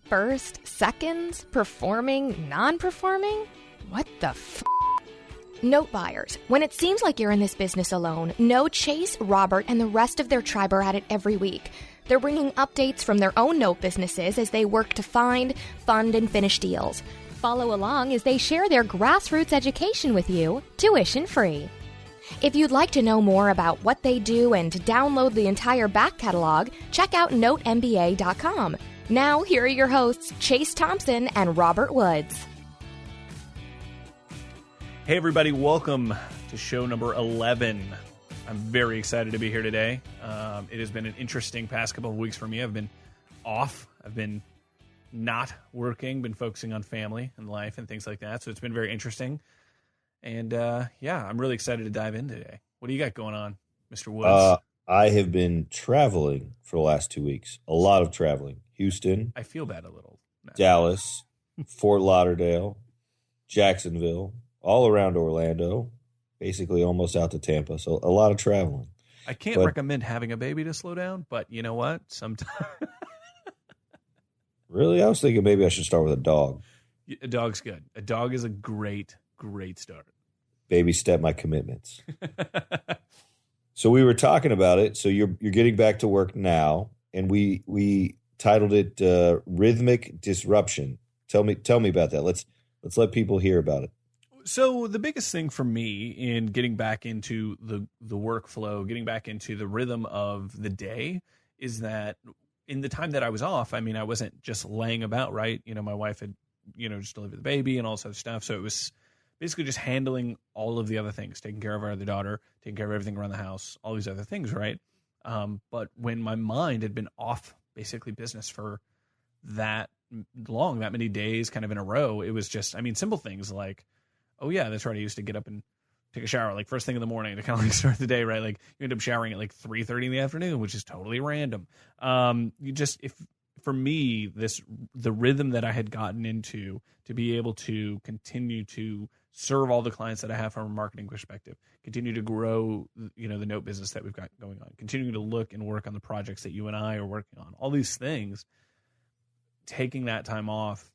first, seconds, performing, non-performing? What the f***? Note buyers, when it seems like you're in this business alone, know Chase, Robert, and the rest of their tribe are at it every week. They're bringing updates from their own note businesses as they work to find, fund, and finish deals. Follow along as they share their grassroots education with you, tuition free. If you'd like to know more about what they do and to download the entire back catalog, check out NoteMBA.com. Now, here are your hosts, Chase Thompson and Robert Woods. Hey, everybody. Welcome to show number 11. I'm very excited to be here today. It has been an interesting past couple of weeks for me. I've been off. I've been not working, been focusing on family and life and things like that. So it's been very interesting. And I'm really excited to dive in today. What do you got going on, Mr. Woods? I have been traveling for the last 2 weeks. A lot of traveling. Houston. I feel bad a little. Dallas, Fort Lauderdale, Jacksonville, all around Orlando, basically almost out to Tampa. So a lot of traveling. I can't recommend having a baby to slow down, but you know what? Sometimes. Really? I was thinking maybe I should start with a dog. A dog's good. A dog is a great start. Baby step my commitments. So we were talking about it. So you're getting back to work now, and we titled it Rhythmic Disruption. Tell me about that. Let's let people hear about it. So the biggest thing for me in getting back into the workflow, getting back into the rhythm of the day, is that in the time that I was off, I mean, I wasn't just laying about, right? You know, my wife had, just delivered the baby and all this other stuff. So it was basically just handling all of the other things, taking care of our other daughter, taking care of everything around the house, all these other things, right? But when my mind had been off basically business for that long, that many days kind of in a row, it was just, simple things like, oh yeah, that's right, I used to get up and take a shower like first thing in the morning to kind of like start the day, right? Like you end up showering at like 3:30 in the afternoon, which is totally random. For me, the rhythm that I had gotten into to be able to continue to serve all the clients that I have from a marketing perspective, continue to grow, the note business that we've got going on, continuing to look and work on the projects that you and I are working on, all these things, taking that time off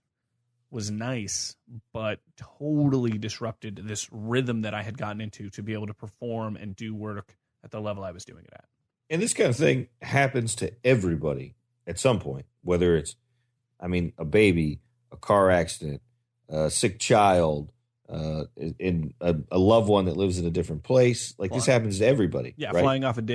was nice, but totally disrupted this rhythm that I had gotten into to be able to perform and do work at the level I was doing it at. And this kind of thing happens to everybody at some point, whether it's, a baby, a car accident, a sick child, in a loved one that lives in a different place. Like this happens to everybody. Yeah, right? flying off into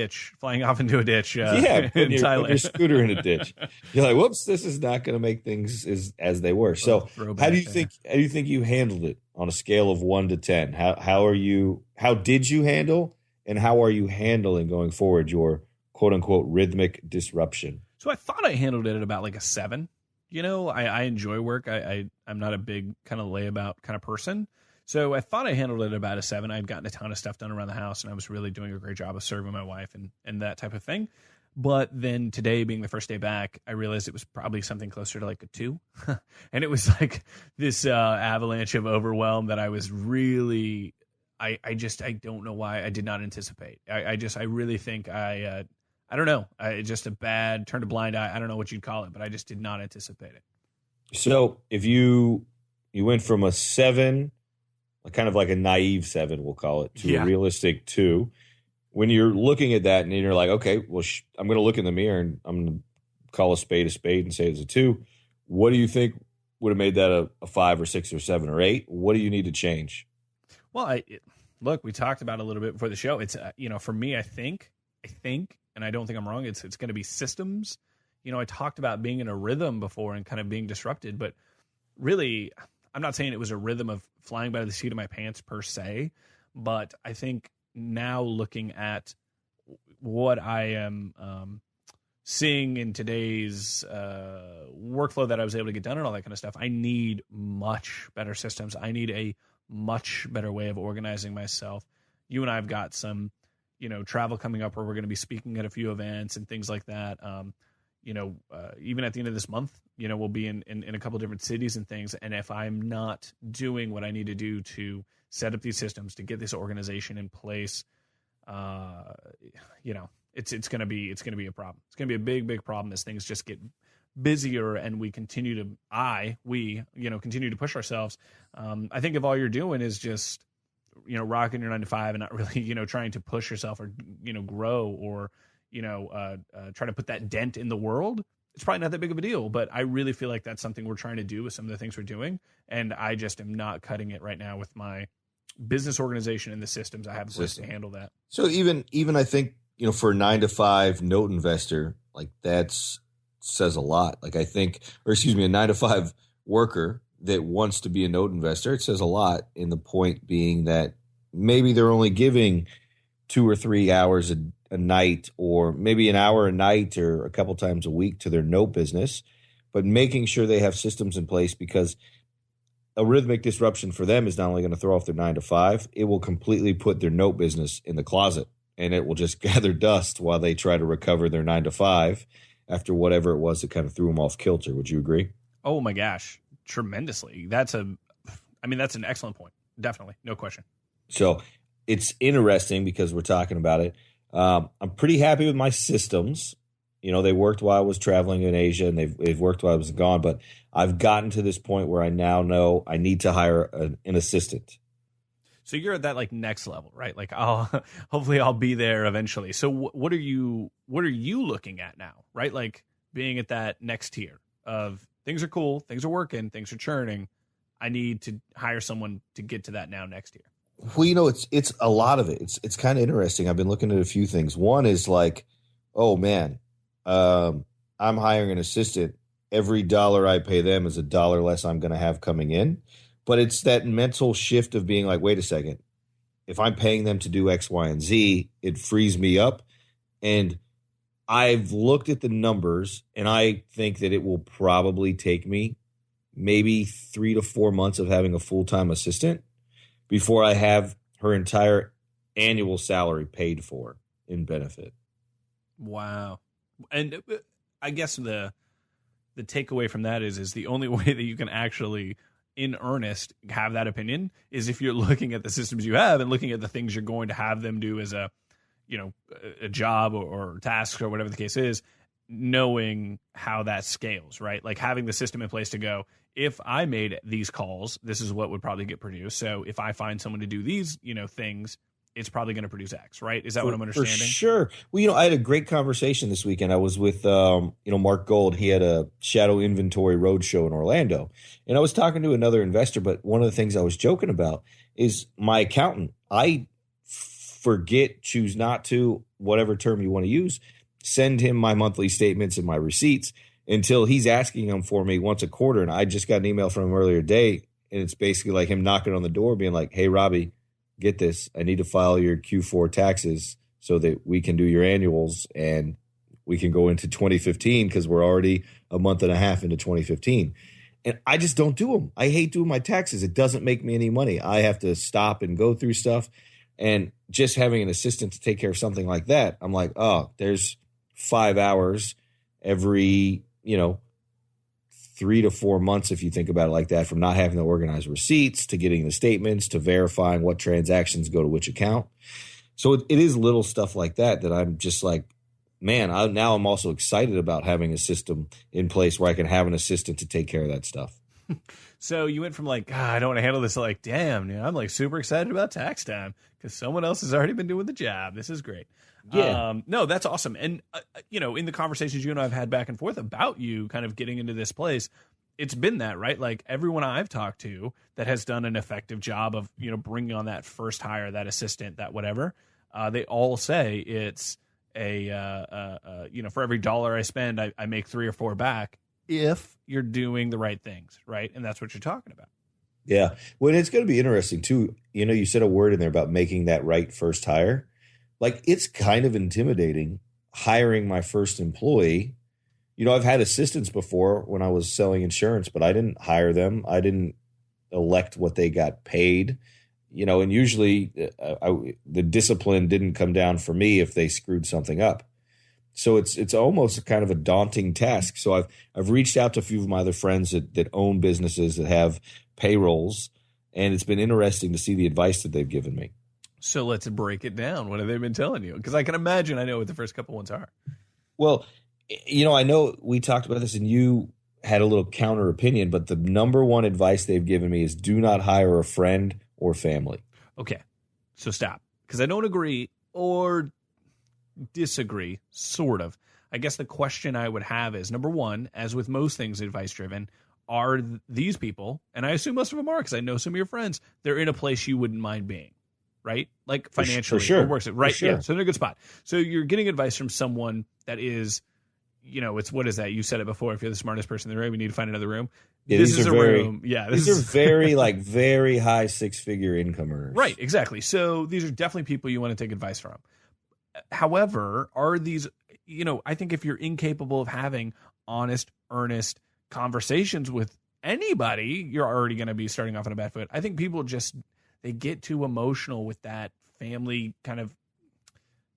a ditch. In Thailand. Your scooter in a ditch. You're like, whoops, this is not going to make things as they were. So how do you think you handled it on a scale of 1 to 10? How did you handle, and how are you handling going forward your quote unquote rhythmic disruption? So I thought I handled it at about like a 7. I enjoy work. I'm not a big kind of layabout kind of person. So I thought I handled it at about a 7. I'd gotten a ton of stuff done around the house, and I was really doing a great job of serving my wife and that type of thing. But then today, being the first day back, I realized it was probably something closer to like a 2. And it was like this avalanche of overwhelm that I was really, I don't know why I did not anticipate. I really think I don't know. Just a bad, turned a blind eye. I don't know what you'd call it, but I just did not anticipate it. So if you went from a 7, kind of like a naive 7, we'll call it, to a realistic 2, when you're looking at that and you're like, okay, well, I'm going to look in the mirror and I'm going to call a spade and say it's a 2. What do you think would have made that a 5 or 6 or 7 or 8? What do you need to change? Well, look, we talked about it a little bit before the show. It's, for me, I think, and I don't think I'm wrong, it's going to be systems. I talked about being in a rhythm before and kind of being disrupted, but really, I'm not saying it was a rhythm of flying by the seat of my pants per se, but I think now looking at what I am seeing in today's workflow that I was able to get done and all that kind of stuff, I need much better systems. I need a much better way of organizing myself. You and I have got some travel coming up where we're going to be speaking at a few events and things like that. Even at the end of this month, we'll be in a couple of different cities and things. And if I'm not doing what I need to do to set up these systems, to get this organization in place, it's going to be a problem. It's going to be a big, big problem as things just get busier and we continue to continue to push ourselves, I think if all you're doing is just, rocking your 9 to 5 and not really, trying to push yourself or, grow or, try to put that dent in the world, it's probably not that big of a deal. But I really feel like that's something we're trying to do with some of the things we're doing. And I just am not cutting it right now with my business organization and the systems I have in place to handle that. So even I think, for a 9 to 5 note investor, like says a lot. Like I think, a 9 to 5 worker that wants to be a note investor, it says a lot, in the point being that maybe they're only giving 2 or 3 hours a night, or maybe an hour a night or a couple times a week to their note business, but making sure they have systems in place, because a rhythmic disruption for them is not only going to throw off their 9 to 5, it will completely put their note business in the closet, and it will just gather dust while they try to recover their 9 to 5 after whatever it was that kind of threw them off kilter. Would you agree? Oh my gosh, tremendously. That's an excellent point. Definitely. No question. So it's interesting because we're talking about it. I'm pretty happy with my systems. They worked while I was traveling in Asia, and they've worked while I was gone. But I've gotten to this point where I now know I need to hire an assistant. So you're at that like next level, right? Like hopefully I'll be there eventually. So what are you looking at now, right? Like being at that next tier of things are cool, things are working, things are churning. I need to hire someone to get to that now next year. Well, it's a lot of it. It's kind of interesting. I've been looking at a few things. One is like, oh man, I'm hiring an assistant. Every dollar I pay them is $1 less I'm going to have coming in. But it's that mental shift of being like, wait a second, if I'm paying them to do X, Y, and Z, it frees me up. And I've looked at the numbers, and I think that it will probably take me maybe 3 to 4 months of having a full-time assistant before I have her entire annual salary paid for in benefit. Wow. And I guess the takeaway from that is the only way that you can actually, in earnest, have that opinion is if you're looking at the systems you have and looking at the things you're going to have them do as a job or tasks or whatever the case is, knowing how that scales, right? Like having the system in place to go, if I made these calls, this is what would probably get produced. So if I find someone to do these, things, it's probably going to produce X, right? Is that what I'm understanding? For sure. Well, I had a great conversation this weekend. I was with, Mark Gold. He had a Shadow Inventory Roadshow in Orlando. And I was talking to another investor, but one of the things I was joking about is my accountant. I choose not to, whatever term you want to use, send him my monthly statements and my receipts until he's asking them for me once a quarter. And I just got an email from him earlier today, and it's basically like him knocking on the door being like, hey, Robby, get this. I need to file your Q4 taxes so that we can do your annuals and we can go into 2015 because we're already a month and a half into 2015. And I just don't do them. I hate doing my taxes. It doesn't make me any money. I have to stop and go through stuff. And just having an assistant to take care of something like that, I'm like, oh, there's 5 hours every, 3 to 4 months, if you think about it like that, from not having to organize receipts to getting the statements to verifying what transactions go to which account. So it is little stuff like that I'm just like, man, now I'm also excited about having a system in place where I can have an assistant to take care of that stuff. So you went from like, I don't want to handle this, to like, damn, I'm like super excited about tax time because someone else has already been doing the job. This is great. Yeah. No, that's awesome. And, in the conversations you and I have had back and forth about you kind of getting into this place, it's been that, right? Like everyone I've talked to that has done an effective job of, bringing on that first hire, that assistant, that whatever, they all say it's for every dollar I spend, I make 3 or 4 back if you're doing the right things, right? And that's what you're talking about. Yeah. Well, it's going to be interesting too. You said a word in there about making that right first hire. Like it's kind of intimidating hiring my first employee. I've had assistants before when I was selling insurance, but I didn't hire them. I didn't elect what they got paid, and usually the discipline didn't come down for me if they screwed something up. So it's almost kind of a daunting task. So I've reached out to a few of my other friends that own businesses that have payrolls, and it's been interesting to see the advice that they've given me. So let's break it down. What have they been telling you? Because I can imagine I know what the first couple ones are. Well, I know we talked about this and you had a little counter opinion, but the number one advice they've given me is do not hire a friend or family. Okay, so stop, because I don't agree or disagree, sort of. I guess the question I would have is, number one, as with most things advice-driven, are these people, and I assume most of them are because I know some of your friends, they're in a place you wouldn't mind being, right? Like financially, for sure. or works it, right? For sure. Yeah, so they're in a good spot. So you're getting advice from someone that is, it's, what is that? You said it before. If you're the smartest person in the room, you need to find another room. Yeah, this is a room. Yeah, these are very very high 6-figure income earners. Right, exactly. So these are definitely people you want to take advice from. However, are these, I think if you're incapable of having honest, earnest conversations with anybody, you're already going to be starting off on a bad foot. I think people they get too emotional with that family kind of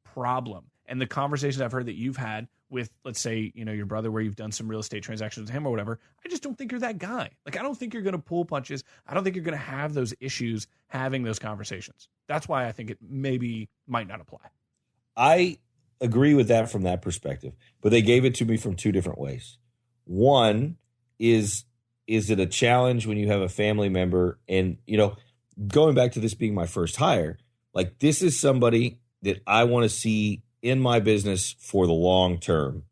problem. And the conversations I've heard that you've had with, let's say, your brother, where you've done some real estate transactions with him or whatever, I just don't think you're that guy. Like, I don't think you're going to pull punches. I don't think you're going to have those issues having those conversations. That's why I think it might not apply. I agree with that from that perspective, but they gave it to me from two different ways. One is it a challenge when you have a family member, and going back to this being my first hire, like, this is somebody that I want to see in my business for the long term,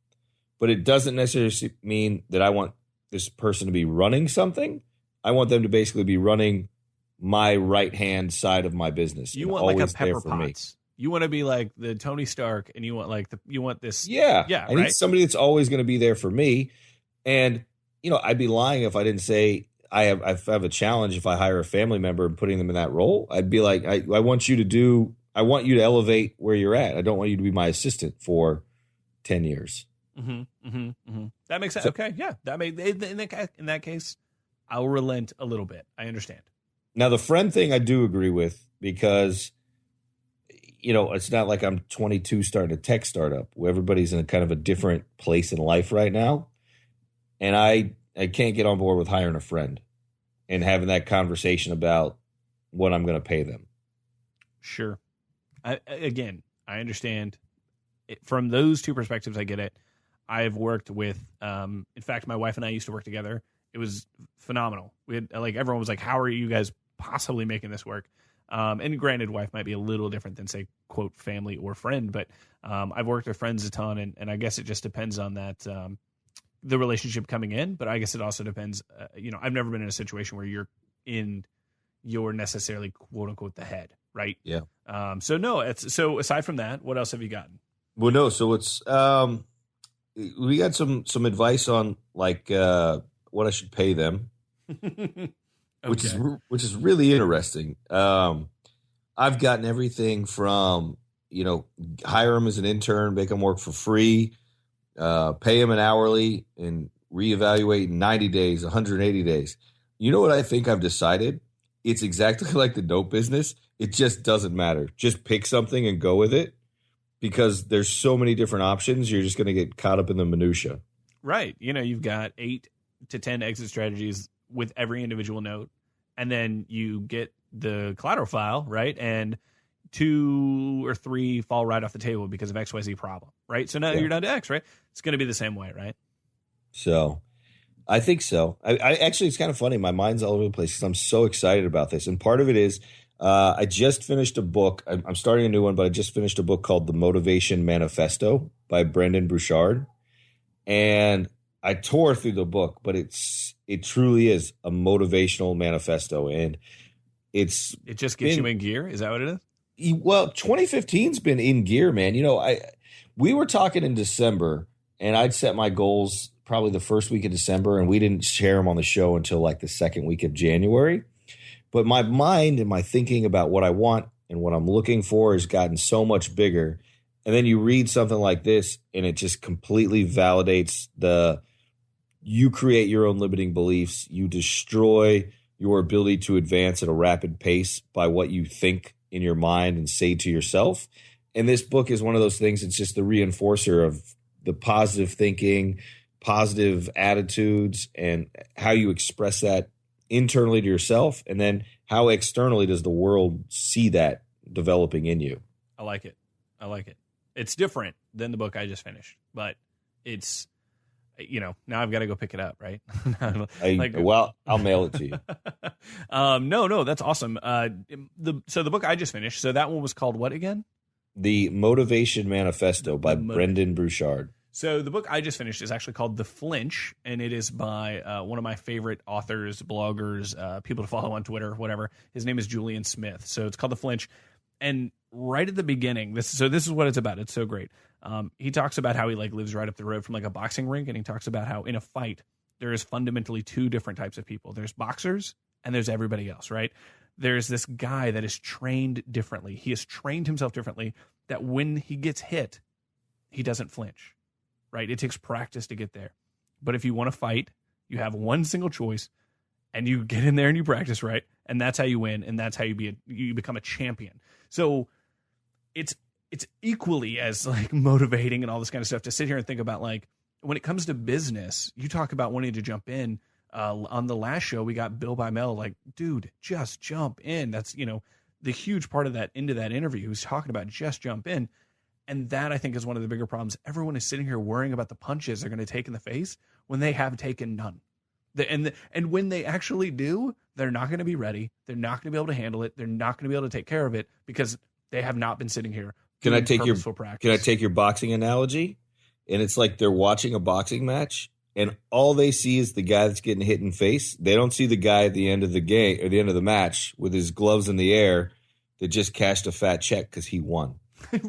but it doesn't necessarily mean that I want this person to be running something. I want them to basically be running my right hand side of my business. You want like a Pepper Potts. You want to be like the Tony Stark, and you want this. Yeah. I need right? somebody that's always going to be there for me. And, I'd be lying if I didn't say I have a challenge if I hire a family member and putting them in that role. I'd be like, I want you to elevate where you're at. I don't want you to be my assistant for 10 years. That makes sense. Okay. Yeah. In that case, I'll relent a little bit. I understand. Now, the friend thing I do agree with, because it's not like I'm 22 starting a tech startup where everybody's in a kind of a different place in life right now. And I can't get on board with hiring a friend and having that conversation about what I'm going to pay them. Sure. I understand from those two perspectives. I get it. I've worked with, in fact, my wife and I used to work together. It was phenomenal. We had, everyone was like, how are you guys possibly making this work? And granted, wife might be a little different than, say, quote, family or friend, but I've worked with friends a ton, and I guess it just depends on that, the relationship coming in. But I guess it also depends, I've never been in a situation where you're necessarily, quote unquote, the head, right? Yeah. So aside from that, what else have you gotten? Well, no, so it's, we got some advice on like what I should pay them. Okay. Which is really interesting. I've gotten everything from, hire them as an intern, make them work for free, pay them an hourly, and reevaluate in 90 days, 180 days. You know what I think I've decided? It's exactly like the dope business. It just doesn't matter. Just pick something and go with it, because there's so many different options. You're just going to get caught up in the minutia. Right. You've got 8 to 10 exit strategies with every individual note, and then you get the collateral file, right? And 2 or 3 fall right off the table because of XYZ problem, right? So now you're down to X, right? It's going to be the same way, right? So I think so. I actually, it's kind of funny. My mind's all over the place because I'm so excited about this. And part of it is I just finished a book. I'm starting a new one, but I just finished a book called The Motivation Manifesto by Brendon Burchard. And I tore through the book, but it truly is a motivational manifesto, and it just gets you in gear. Is that what it is? Well, 2015's been in gear, man. We were talking in December, and I'd set my goals probably the first week of December, and we didn't share them on the show until like the second week of January. But my mind and my thinking about what I want and what I'm looking for has gotten so much bigger. And then you read something like this, and it just completely validates you create your own limiting beliefs. You destroy your ability to advance at a rapid pace by what you think in your mind and say to yourself. And this book is one of those things. It's just the reinforcer of the positive thinking, positive attitudes, and how you express that internally to yourself. And then how externally does the world see that developing in you? I like it. It's different than the book I just finished, but it's, now I've got to go pick it up, right? Well, I'll mail it to you. No, that's awesome. So the book I just finished, so that one was called what again? The Motivation Manifesto by Brendan Burchard. So the book I just finished is actually called The Flinch, and it is by one of my favorite authors, bloggers, people to follow on Twitter, whatever. His name is Julian Smith. So it's called The Flinch. And right at the beginning, this is what it's about. It's so great. He talks about how he lives right up the road from a boxing rink, and he talks about how in a fight there is fundamentally two different types of people. There's boxers and there's everybody else, right? There's this guy that is trained differently. He has trained himself differently that when he gets hit, he doesn't flinch, right? It takes practice to get there. But if you want to fight, you have one single choice, and you get in there and you practice, right? And that's how you win, and that's how you become a champion. So it's equally as motivating and all this kind of stuff to sit here and think about when it comes to business. You talk about wanting to jump in. On the last show, we got Bill Bymel, dude, just jump in. That's, the huge part of that into that interview. He was talking about just jump in. And that, I think, is one of the bigger problems. Everyone is sitting here worrying about the punches they're going to take in the face when they have taken none. And when they actually do, they're not going to be ready. They're not going to be able to handle it. They're not going to be able to take care of it because they have not been sitting here. Can I take practice. your boxing analogy? And it's like they're watching a boxing match, and all they see is the guy that's getting hit in the face. They don't see the guy at the end of the game or the end of the match with his gloves in the air that just cashed a fat check because he won.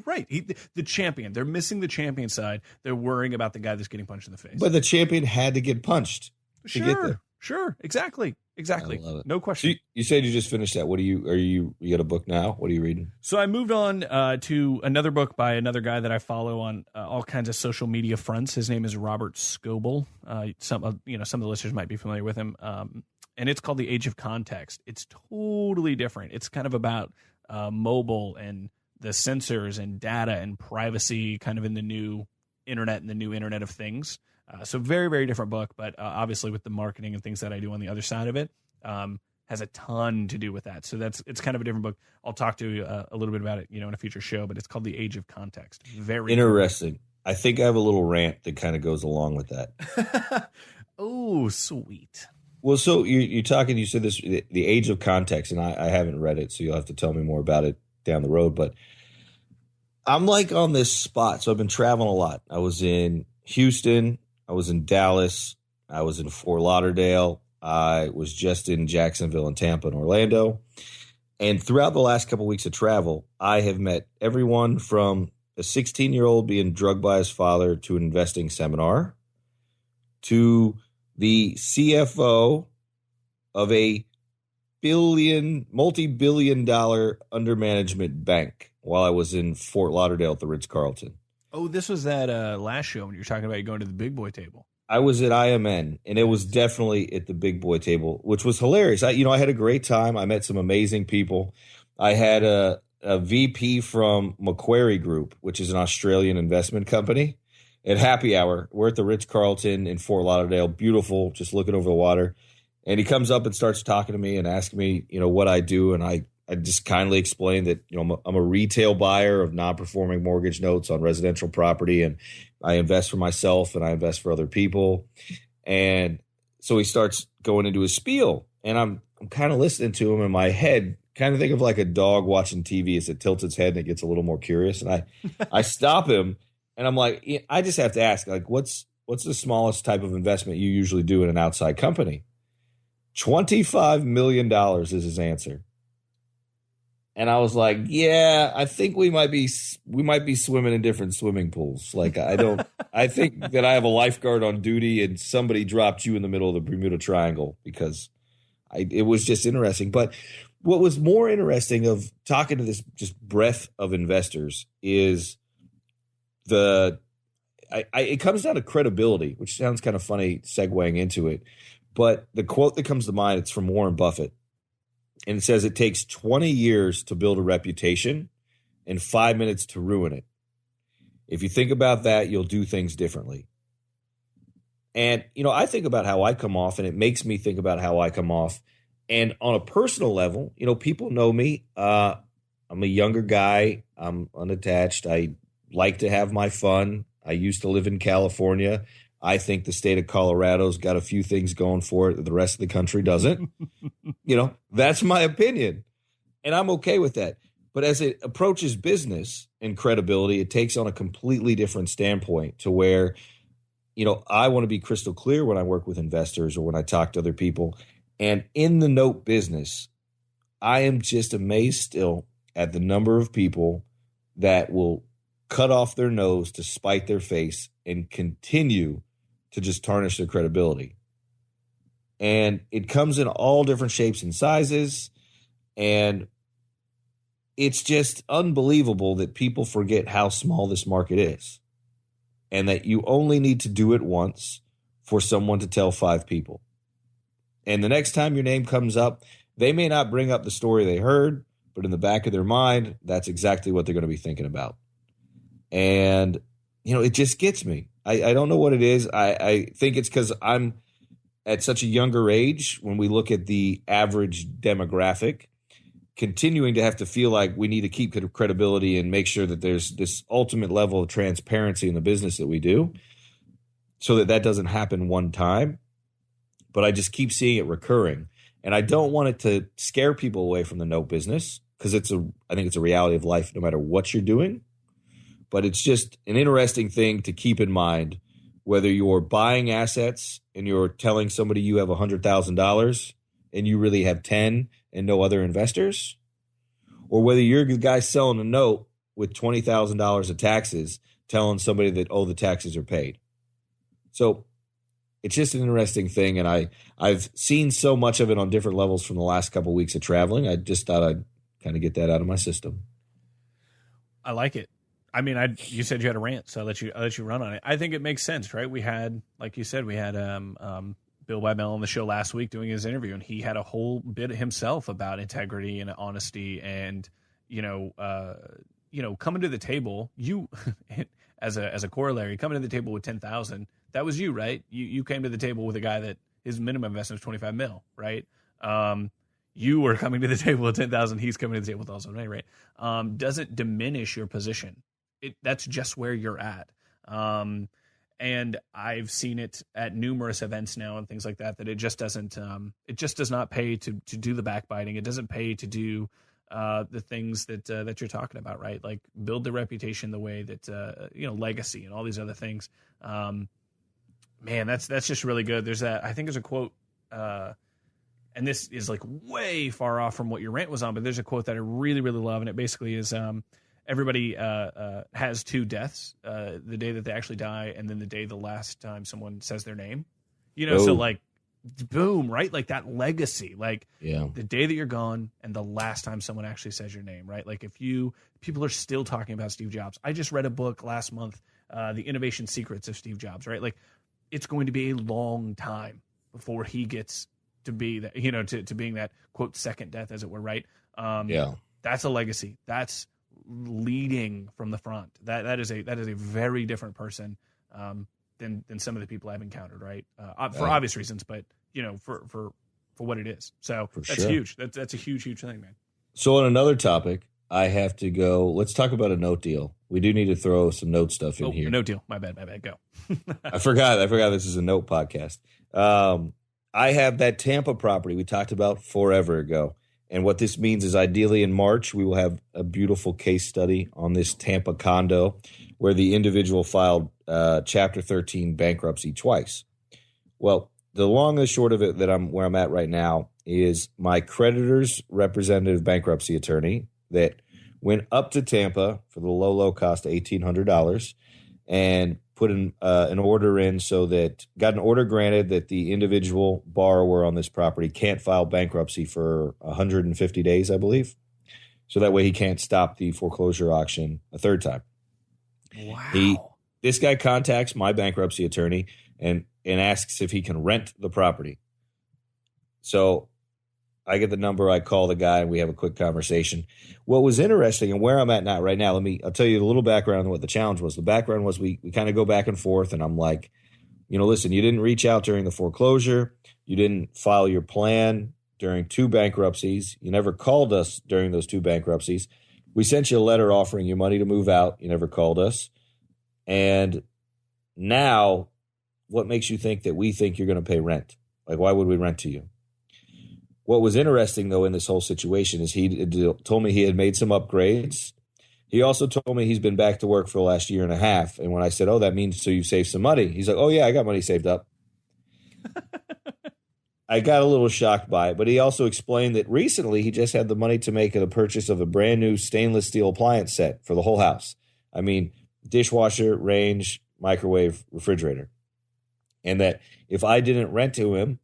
Right. The champion. They're missing the champion side. They're worrying about the guy that's getting punched in the face. But the champion had to get punched to get there. Sure. Exactly. I love it. No question. So you said you just finished that. You got a book now? What are you reading? So I moved on to another book by another guy that I follow on all kinds of social media fronts. His name is Robert Scoble. Some of the listeners might be familiar with him. And it's called The Age of Context. It's totally different. It's kind of about mobile and the sensors and data and privacy kind of in the new internet and the new Internet of Things. So very, very different book, but obviously with the marketing and things that I do on the other side of it, has a ton to do with that. So it's kind of a different book. I'll talk to you a little bit about it, in a future show, but it's called The Age of Context. Very interesting. I think I have a little rant that kind of goes along with that. Oh, sweet. Well, so you said this, The Age of Context, and I haven't read it, so you'll have to tell me more about it down the road, but I'm on this spot. So I've been traveling a lot. I was in Houston. I was in Dallas. I was in Fort Lauderdale. I was just in Jacksonville and Tampa and Orlando. And throughout the last couple of weeks of travel, I have met everyone from a 16-year-old being drugged by his father to an investing seminar to the CFO of a multi-billion dollar under management bank while I was in Fort Lauderdale at the Ritz-Carlton. Oh, this was that last show when you were talking about you going to the big boy table. I was at IMN, and it was definitely at the big boy table, which was hilarious. I had a great time. I met some amazing people. I had a VP from Macquarie Group, which is an Australian investment company, at happy hour. We're at the Ritz-Carlton in Fort Lauderdale, beautiful, just looking over the water. And he comes up and starts talking to me and asking me, what I do, and I just kindly explained that, I'm a retail buyer of non-performing mortgage notes on residential property, and I invest for myself and I invest for other people. And so he starts going into his spiel, and I'm kind of listening to him in my head, kind of think of like a dog watching TV as it tilts its head and it gets a little more curious. And I stop him, and I'm like, I just have to ask, what's the smallest type of investment you usually do in an outside company? $25 million is his answer. And I was like, yeah, I think we might be swimming in different swimming pools. I think that I have a lifeguard on duty and somebody dropped you in the middle of the Bermuda Triangle, because it was just interesting. But what was more interesting of talking to this just breadth of investors is it comes down to credibility, which sounds kind of funny segueing into it. But the quote that comes to mind, it's from Warren Buffett. And it says it takes 20 years to build a reputation and 5 minutes to ruin it. If you think about that, you'll do things differently. And, I think about how I come off, and it makes me think about how I come off. And on a personal level, people know me. I'm a younger guy. I'm unattached. I like to have my fun. I used to live in California. I think the state of Colorado's got a few things going for it that the rest of the country doesn't. That's my opinion. And I'm okay with that. But as it approaches business and credibility, it takes on a completely different standpoint to where, I want to be crystal clear when I work with investors or when I talk to other people. And in the note business, I am just amazed still at the number of people that will cut off their nose to spite their face and continue to just tarnish their credibility. And it comes in all different shapes and sizes. And it's just unbelievable that people forget how small this market is and that you only need to do it once for someone to tell 5 people. And the next time your name comes up, they may not bring up the story they heard, but in the back of their mind, that's exactly what they're going to be thinking about. And, it just gets me. I don't know what it is. I think it's because I'm at such a younger age when we look at the average demographic, continuing to have to feel like we need to keep credibility and make sure that there's this ultimate level of transparency in the business that we do so that doesn't happen one time. But I just keep seeing it recurring. And I don't want it to scare people away from the note business because I think it's a reality of life no matter what you're doing. But it's just an interesting thing to keep in mind, whether you're buying assets and you're telling somebody you have $100,000 and you really have 10 and no other investors, or whether you're the guy selling a note with $20,000 of taxes, telling somebody that, the taxes are paid. So it's just an interesting thing. And I've seen so much of it on different levels from the last couple of weeks of traveling. I just thought I'd kind of get that out of my system. I like it. I mean, you said you had a rant, so I'll let you run on it. I think it makes sense, right? We had, like you said, Bill Bybell on the show last week doing his interview, and he had a whole bit himself about integrity and honesty, and coming to the table. You, as a corollary, coming to the table with 10,000. That was you, right? You came to the table with a guy that his minimum investment was 25 mil, right? You were coming to the table with 10,000. He's coming to the table with also money, right? Doesn't diminish your position. That's just where you're at. And I've seen it at numerous events now and things like that it just doesn't, it just does not pay to do the backbiting. It doesn't pay to do the things that you're talking about, right? Like build the reputation the way that, legacy and all these other things. Man, that's just really good. I think there's a quote, and this is like way far off from what your rant was on, but there's a quote that I really, really love. And it basically is, everybody has 2 deaths, the day that they actually die, and then the last time someone says their name. So like, boom, right? Like that legacy, like the day that you're gone and the last time someone actually says your name, right? Like people are still talking about Steve Jobs. I just read a book last month, The Innovation Secrets of Steve Jobs, right? Like it's going to be a long time before he gets to be that, to being that quote second death, as it were, right? That's a legacy. That's leading from the front. That is a very different person than some of the people I've encountered, right? For obvious reasons, but for what it is. So that's huge. That's a huge thing, man. So on another topic, I have to go. Let's talk about a note deal. We do need to throw some note stuff in here. A note deal. My bad. Go. I forgot this is a note podcast. I have that Tampa property we talked about forever ago. And what this means is ideally in March, we will have a beautiful case study on this Tampa condo where the individual filed Chapter 13 bankruptcy twice. Well, the long and the short of it where I'm at right now is my creditor's representative bankruptcy attorney that went up to Tampa for the low cost of $1,800 and put an order in got an order granted that the individual borrower on this property can't file bankruptcy for 150 days, I believe. So that way he can't stop the foreclosure auction a third time. Wow. This guy contacts my bankruptcy attorney and asks if he can rent the property. So I get the number, I call the guy, and we have a quick conversation. What was interesting and where I'm at now, right now, I'll tell you a little background on what the challenge was. The background was we kind of go back and forth, and I'm like, listen, you didn't reach out during the foreclosure. You didn't file your plan during 2 bankruptcies. You never called us during those 2 bankruptcies. We sent you a letter offering you money to move out. You never called us. And now what makes you think that we think you're going to pay rent? Like, why would we rent to you? What was interesting, though, in this whole situation is he told me he had made some upgrades. He also told me he's been back to work for the last year and a half. And when I said, oh, that means so you saved some money, he's like, oh, yeah, I got money saved up. I got a little shocked by it, but he also explained that recently he just had the money to make the purchase of a brand new stainless steel appliance set for the whole house. I mean, dishwasher, range, microwave, refrigerator. And that if I didn't rent to him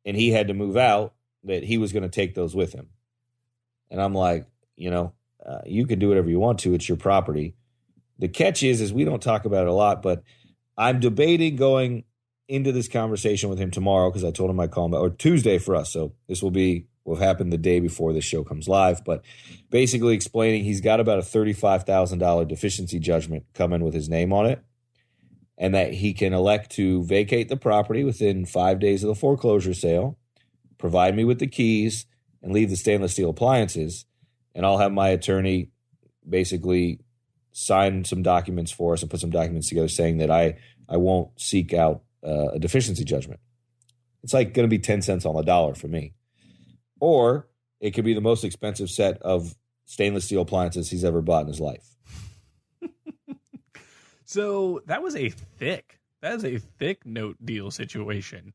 and he had to move out, that he was going to take those with him. And I'm like, you can do whatever you want to. It's your property. The catch is we don't talk about it a lot, but I'm debating going into this conversation with him tomorrow because I told him I'd call him, or Tuesday for us. So this will have happened the day before this show comes live, but basically explaining he's got about a $35,000 deficiency judgment coming with his name on it, and that he can elect to vacate the property within 5 days of the foreclosure sale, provide me with the keys, and leave the stainless steel appliances, and I'll have my attorney basically sign some documents for us and put some documents together saying that I won't seek out a deficiency judgment. It's like going to be 10 cents on the dollar for me. Or it could be the most expensive set of stainless steel appliances he's ever bought in his life. So that is a thick note deal situation.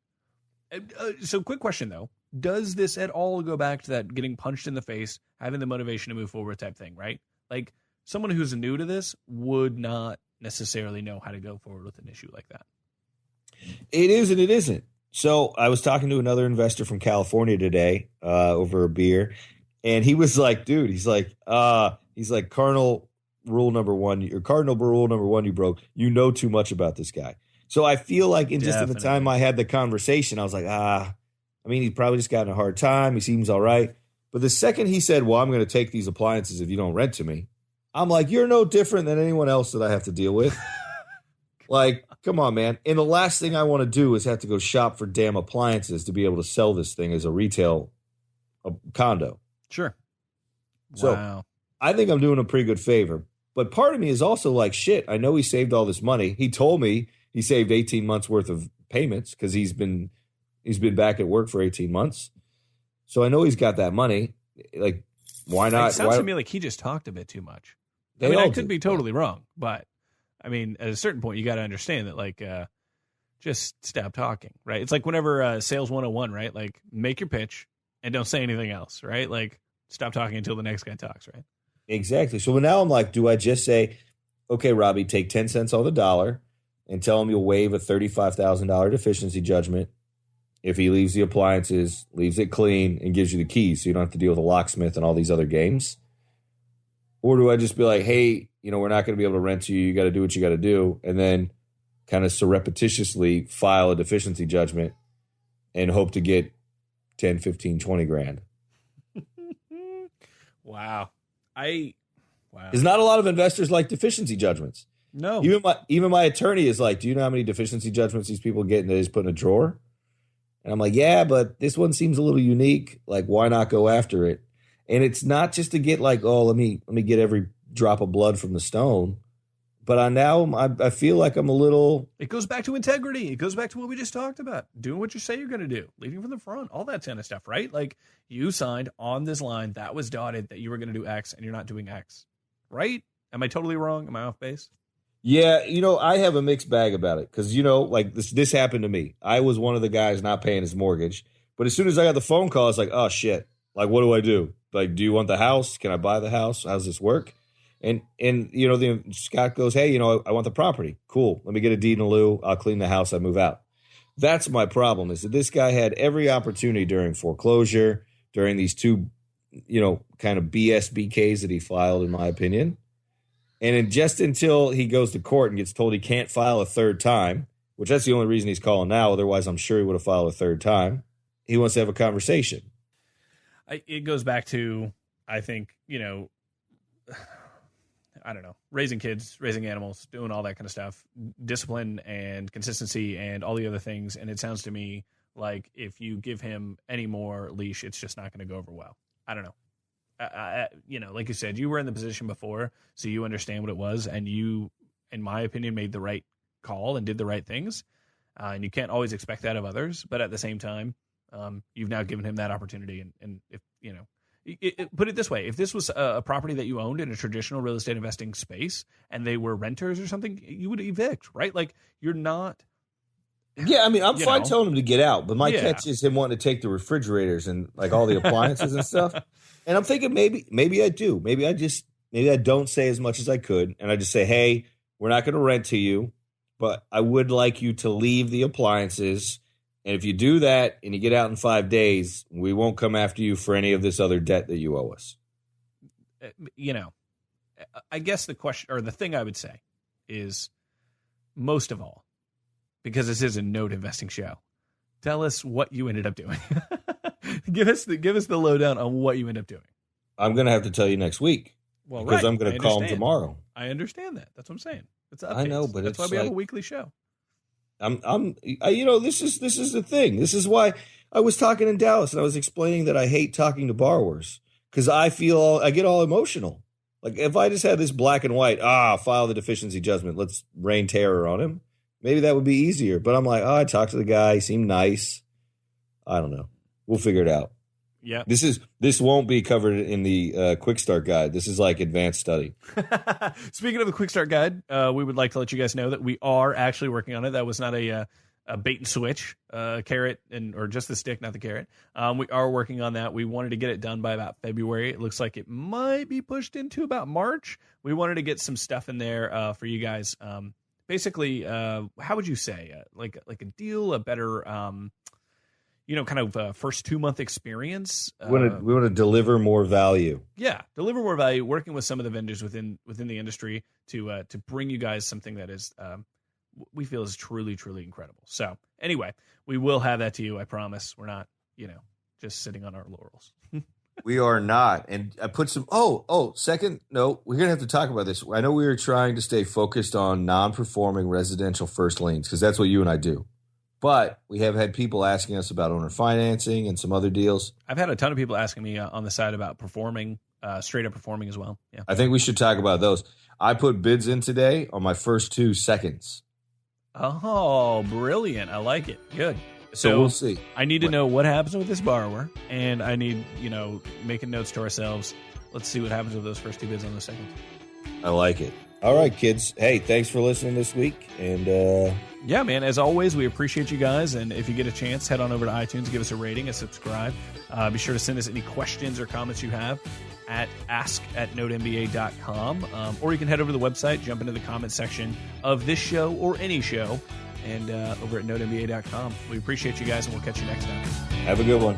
So quick question, though. Does this at all go back to that getting punched in the face, having the motivation to move forward type thing, right? Like someone who's new to this would not necessarily know how to go forward with an issue like that. It is and it isn't. So I was talking to another investor from California today over a beer, and he was like, dude, he's like, cardinal rule number one you broke. You know too much about this guy. So I feel like in the time I had the conversation, I was like, he's probably just gotten a hard time. He seems all right. But the second he said, well, I'm going to take these appliances if you don't rent to me, I'm like, you're no different than anyone else that I have to deal with. Like, come on, man. And the last thing I want to do is have to go shop for damn appliances to be able to sell this thing as a retail condo. Sure. So wow. I think I'm doing a pretty good favor. But part of me is also like, shit, I know he saved all this money. He told me he saved 18 months worth of payments because he's been back at work for 18 months. So I know he's got that money. Like, why not? It sounds to me like he just talked a bit too much. I could be totally wrong, but at a certain point, you got to understand that, like, just stop talking, right? It's like whenever sales 101, right? Like, make your pitch and don't say anything else, right? Like, stop talking until the next guy talks, right? Exactly. So now I'm like, do I just say, okay, Robby, take 10 cents on the dollar and tell him you'll waive a $35,000 deficiency judgment if he leaves the appliances, leaves it clean, and gives you the keys so you don't have to deal with a locksmith and all these other games? Or do I just be like, hey, we're not going to be able to rent to you. You got to do what you got to do. And then kind of surreptitiously file a deficiency judgment and hope to get 10, 15, 20 grand. Wow. There's not a lot of investors like deficiency judgments. No. Even my attorney is like, do you know how many deficiency judgments these people get and they just put in a drawer? And I'm like, yeah, but this one seems a little unique. Like, why not go after it? And it's not just to get like, oh, let me get every drop of blood from the stone. But I feel like I'm a little. It goes back to integrity. It goes back to what we just talked about. Doing what you say you're going to do. Leading from the front. All that kind of stuff, right? Like, you signed on this line that was dotted that you were going to do X and you're not doing X. Right? Am I totally wrong? Am I off base? Yeah, I have a mixed bag about it. Because, like this happened to me. I was one of the guys not paying his mortgage. But as soon as I got the phone call, I was like, oh, shit. Like, what do I do? Like, do you want the house? Can I buy the house? How does this work? And Scott goes, hey, I want the property. Cool. Let me get a deed in lieu. I'll clean the house. I move out. That's my problem, is that this guy had every opportunity during foreclosure, during these two, kind of BS BKs that he filed, in my opinion. And just until he goes to court and gets told he can't file a third time, which that's the only reason he's calling now. Otherwise, I'm sure he would have filed a third time. He wants to have a conversation. It goes back to, I think, I don't know, raising kids, raising animals, doing all that kind of stuff, discipline and consistency and all the other things. And it sounds to me like if you give him any more leash, it's just not going to go over well. I don't know. Like you said, you were in the position before, so you understand what it was. And you, in my opinion, made the right call and did the right things. And you can't always expect that of others. But at the same time, you've now given him that opportunity. And if, put it this way, if this was a property that you owned in a traditional real estate investing space and they were renters or something, you would evict, right? Like, you're not. Yeah, I mean, I'm fine telling him to get out, but my catch is him wanting to take the refrigerators and like all the appliances and stuff. And I'm thinking maybe I do. Maybe I don't say as much as I could, and I just say, hey, we're not going to rent to you, but I would like you to leave the appliances. And if you do that and you get out in 5 days, we won't come after you for any of this other debt that you owe us. I guess the question or the thing I would say is, most of all, because this is a note investing show, tell us what you ended up doing. give us the lowdown on what you end up doing. I'm going to have to tell you next week. Well, because I'm going to call him tomorrow. I understand that. That's what I'm saying. It's updates. I know, but that's why we have a weekly show. This is the thing. This is why I was talking in Dallas and I was explaining that I hate talking to borrowers because I get all emotional. Like if I just had this black and white, file the deficiency judgment, let's rain terror on him. Maybe that would be easier. But I'm like, I talked to the guy. He seemed nice. I don't know. We'll figure it out. Yeah. This won't be covered in the quick start guide. This is like advanced study. Speaking of the quick start guide, we would like to let you guys know that we are actually working on it. That was not a bait and switch, carrot or just the stick, not the carrot. We are working on that. We wanted to get it done by about February. It looks like it might be pushed into about March. We wanted to get some stuff in there for you guys. Basically, how would you say, like a deal, a better, kind of first 2 month experience. We want to deliver more value. Yeah, deliver more value. Working with some of the vendors within the industry to bring you guys something that is we feel is truly incredible. So anyway, we will have that to you. I promise. We're not just sitting on our laurels. We are not. And I put some, second note, we're going to have to talk about this. I know we were trying to stay focused on non-performing residential first liens because that's what you and I do. But we have had people asking us about owner financing and some other deals. I've had a ton of people asking me on the side about performing, straight up performing as well. Yeah, I think we should talk about those. I put bids in today on my first 2 seconds. Oh, brilliant. I like it. Good. So we'll see. I need to know what happens with this borrower, and I need, making notes to ourselves. Let's see what happens with those first 2 bids on the second. I like it. All right, kids. Hey, thanks for listening this week. And yeah, man, as always, we appreciate you guys. And if you get a chance, head on over to iTunes, give us a rating, and subscribe. Be sure to send us any questions or comments you have at ask@notemba.com. Or you can head over to the website, jump into the comment section of this show or any show, and over at notemba.com. We appreciate you guys, and we'll catch you next time. Have a good one.